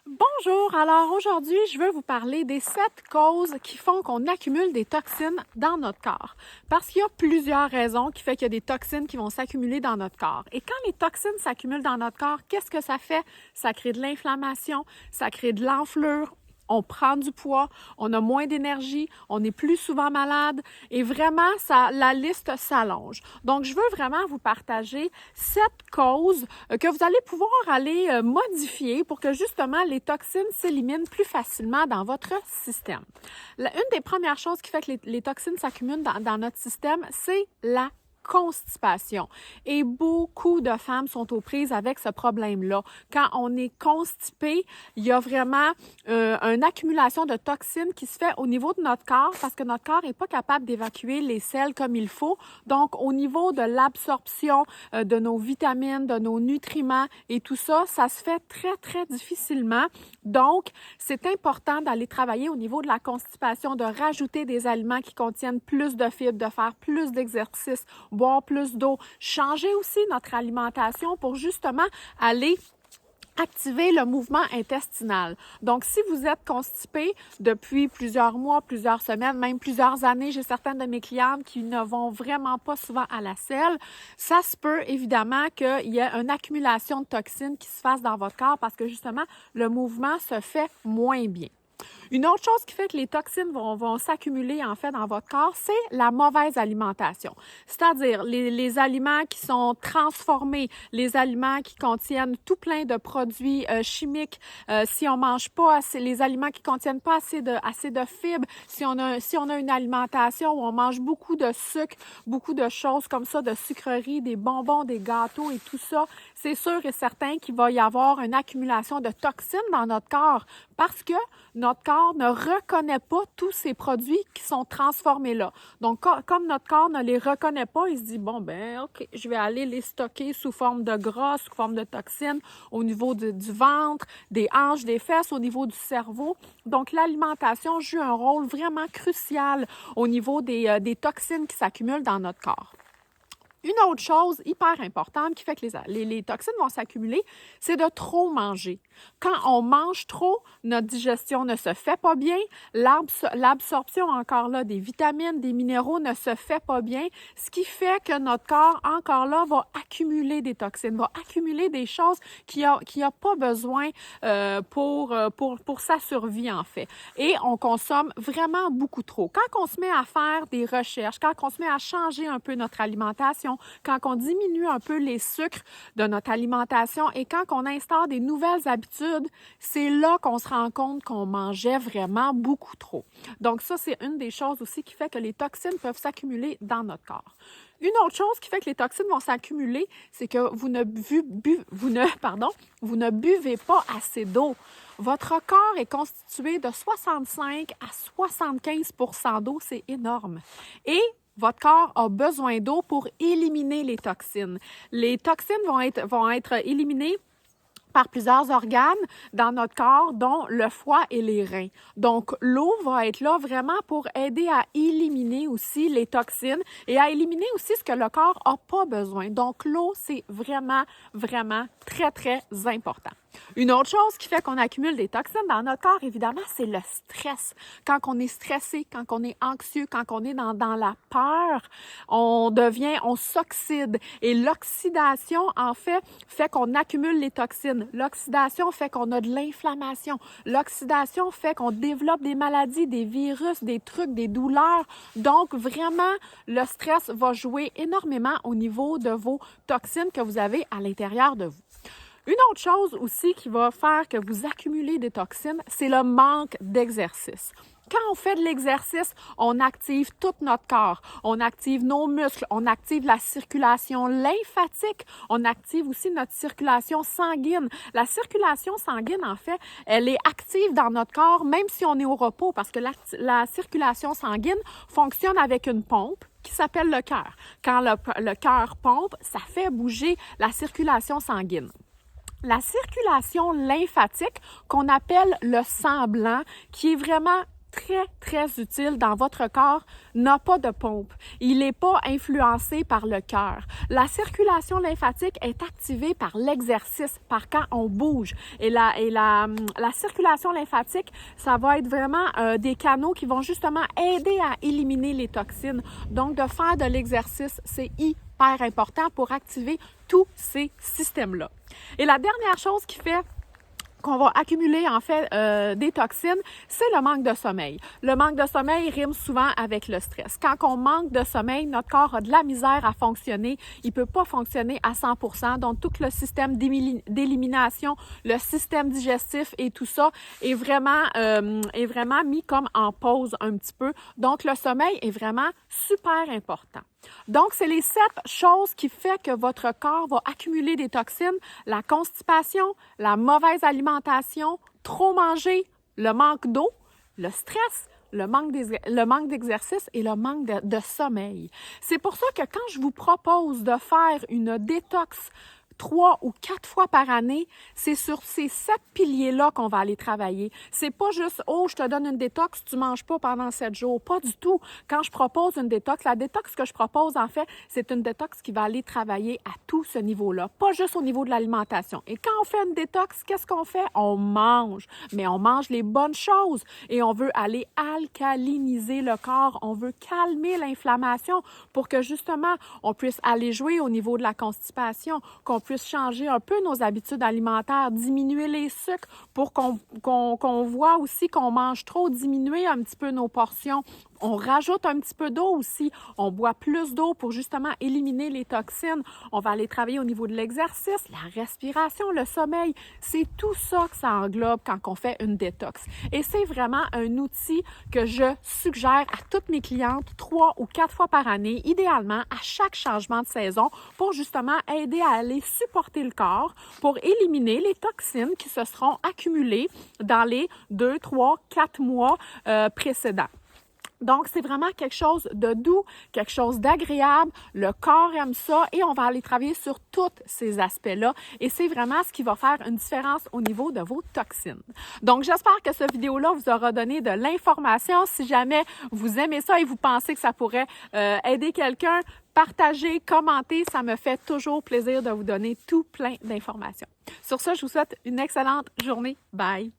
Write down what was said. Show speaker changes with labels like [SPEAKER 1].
[SPEAKER 1] Bonjour, alors aujourd'hui, je veux vous parler des 7 causes qui font qu'on accumule des toxines dans notre corps. Parce qu'il y a plusieurs raisons qui font qu'il y a des toxines qui vont s'accumuler dans notre corps. Et quand les toxines s'accumulent dans notre corps, qu'est-ce que ça fait? Ça crée de l'inflammation, ça crée de l'enflure. On prend du poids, on a moins d'énergie, on est plus souvent malade et vraiment, la liste s'allonge. Donc, je veux vraiment vous partager 7 causes que vous allez pouvoir aller modifier pour que justement les toxines s'éliminent plus facilement dans votre système. Une des premières choses qui fait que les toxines s'accumulent dans notre système, c'est la constipation. Et beaucoup de femmes sont aux prises avec ce problème-là. Quand on est constipé, il y a vraiment une accumulation de toxines qui se fait au niveau de notre corps parce que notre corps n'est pas capable d'évacuer les selles comme il faut. Donc, au niveau de l'absorption de nos vitamines, de nos nutriments et tout ça, ça se fait très, très difficilement. Donc, c'est important d'aller travailler au niveau de la constipation, de rajouter des aliments qui contiennent plus de fibres, de faire plus d'exercices, boire plus d'eau, changer aussi notre alimentation pour justement aller activer le mouvement intestinal. Donc, si vous êtes constipé depuis plusieurs mois, plusieurs semaines, même plusieurs années, j'ai certaines de mes clientes qui ne vont vraiment pas souvent à la selle, ça se peut évidemment qu'il y ait une accumulation de toxines qui se fasse dans votre corps parce que justement, le mouvement se fait moins bien. Une autre chose qui fait que les toxines vont s'accumuler en fait dans votre corps, c'est la mauvaise alimentation. C'est-à-dire les aliments qui sont transformés, les aliments qui contiennent tout plein de produits chimiques, si on mange pas assez, les aliments qui contiennent pas assez de fibres, si on a une alimentation où on mange beaucoup de sucre, beaucoup de choses comme ça, de sucreries, des bonbons, des gâteaux et tout ça, c'est sûr et certain qu'il va y avoir une accumulation de toxines dans notre corps parce que notre corps ne reconnaît pas tous ces produits qui sont transformés là. Donc, comme notre corps ne les reconnaît pas, il se dit, bon, ben, OK, je vais aller les stocker sous forme de gras, sous forme de toxines au niveau du ventre, des hanches, des fesses, au niveau du cerveau. Donc, l'alimentation joue un rôle vraiment crucial au niveau des toxines qui s'accumulent dans notre corps. Une autre chose hyper importante qui fait que les toxines vont s'accumuler, c'est de trop manger. Quand on mange trop, notre digestion ne se fait pas bien, l'absorption encore là des vitamines, des minéraux ne se fait pas bien, ce qui fait que notre corps encore là va accumuler des toxines, va accumuler des choses qu'il a pas besoin pour sa survie en fait. Et on consomme vraiment beaucoup trop. Quand on se met à faire des recherches, quand on se met à changer un peu notre alimentation, quand on diminue un peu les sucres de notre alimentation et quand on instaure des nouvelles habitudes, c'est là qu'on se rend compte qu'on mangeait vraiment beaucoup trop. Donc ça, c'est une des choses aussi qui fait que les toxines peuvent s'accumuler dans notre corps. Une autre chose qui fait que les toxines vont s'accumuler, c'est que vous ne buvez pas assez d'eau. Votre corps est constitué de 65 à 75 % d'eau, c'est énorme. Et votre corps a besoin d'eau pour éliminer les toxines. Les toxines vont être éliminées par plusieurs organes dans notre corps, dont le foie et les reins. Donc, l'eau va être là vraiment pour aider à éliminer aussi les toxines et à éliminer aussi ce que le corps n'a pas besoin. Donc, l'eau, c'est vraiment, vraiment très, très important. Une autre chose qui fait qu'on accumule des toxines dans notre corps, évidemment, c'est le stress. Quand on est stressé, quand on est anxieux, quand on est dans la peur, on s'oxyde. Et l'oxydation, en fait qu'on accumule les toxines. L'oxydation fait qu'on a de l'inflammation. L'oxydation fait qu'on développe des maladies, des virus, des trucs, des douleurs. Donc, vraiment, le stress va jouer énormément au niveau de vos toxines que vous avez à l'intérieur de vous. Une autre chose aussi qui va faire que vous accumulez des toxines, c'est le manque d'exercice. Quand on fait de l'exercice, on active tout notre corps, on active nos muscles, on active la circulation lymphatique, on active aussi notre circulation sanguine. La circulation sanguine, en fait, elle est active dans notre corps même si on est au repos parce que la circulation sanguine fonctionne avec une pompe qui s'appelle le cœur. Quand le cœur pompe, ça fait bouger la circulation sanguine. La circulation lymphatique, qu'on appelle le sang blanc, qui est vraiment très, très utile dans votre corps n'a pas de pompe. Il n'est pas influencé par le cœur. La circulation lymphatique est activée par l'exercice, par quand on bouge. Et la circulation lymphatique, ça va être vraiment des canaux qui vont justement aider à éliminer les toxines. Donc, de faire de l'exercice, c'est hyper important pour activer tous ces systèmes-là. Et la dernière chose qui fait qu'on va accumuler en fait des toxines, c'est le manque de sommeil. Le manque de sommeil rime souvent avec le stress. Quand on manque de sommeil, notre corps a de la misère à fonctionner. Il peut pas fonctionner à 100%. Donc, tout le système d'élimination, le système digestif et tout ça est vraiment mis comme en pause un petit peu. Donc, le sommeil est vraiment super important. Donc, c'est les 7 choses qui font que votre corps va accumuler des toxines: la constipation, la mauvaise alimentation, trop manger, le manque d'eau, le stress, le manque d'exercice et le manque de sommeil. C'est pour ça que quand je vous propose de faire une détox 3 ou 4 fois par année, c'est sur ces 7 piliers-là qu'on va aller travailler. C'est pas juste « Oh, je te donne une détox, tu manges pas pendant 7 jours ». Pas du tout. Quand je propose une détox, la détox que je propose, en fait, c'est une détox qui va aller travailler à tout ce niveau-là, pas juste au niveau de l'alimentation. Et quand on fait une détox, qu'est-ce qu'on fait? On mange, mais on mange les bonnes choses et on veut aller alcaliniser le corps, on veut calmer l'inflammation pour que justement, on puisse aller jouer au niveau de la constipation, qu'on puisse changer un peu nos habitudes alimentaires, diminuer les sucres pour qu'on voit aussi qu'on mange trop, diminuer un petit peu nos portions. On rajoute un petit peu d'eau aussi. On boit plus d'eau pour justement éliminer les toxines. On va aller travailler au niveau de l'exercice, la respiration, le sommeil. C'est tout ça que ça englobe quand on fait une détox. Et c'est vraiment un outil que je suggère à toutes mes clientes 3 ou 4 fois par année, idéalement à chaque changement de saison, pour justement aider à aller supporter le corps, pour éliminer les toxines qui se seront accumulées dans les 2, 3, 4 mois précédents. Donc, c'est vraiment quelque chose de doux, quelque chose d'agréable. Le corps aime ça et on va aller travailler sur tous ces aspects-là. Et c'est vraiment ce qui va faire une différence au niveau de vos toxines. Donc, j'espère que cette vidéo-là vous aura donné de l'information. Si jamais vous aimez ça et vous pensez que ça pourrait aider quelqu'un, partagez, commentez. Ça me fait toujours plaisir de vous donner tout plein d'informations. Sur ce, je vous souhaite une excellente journée. Bye!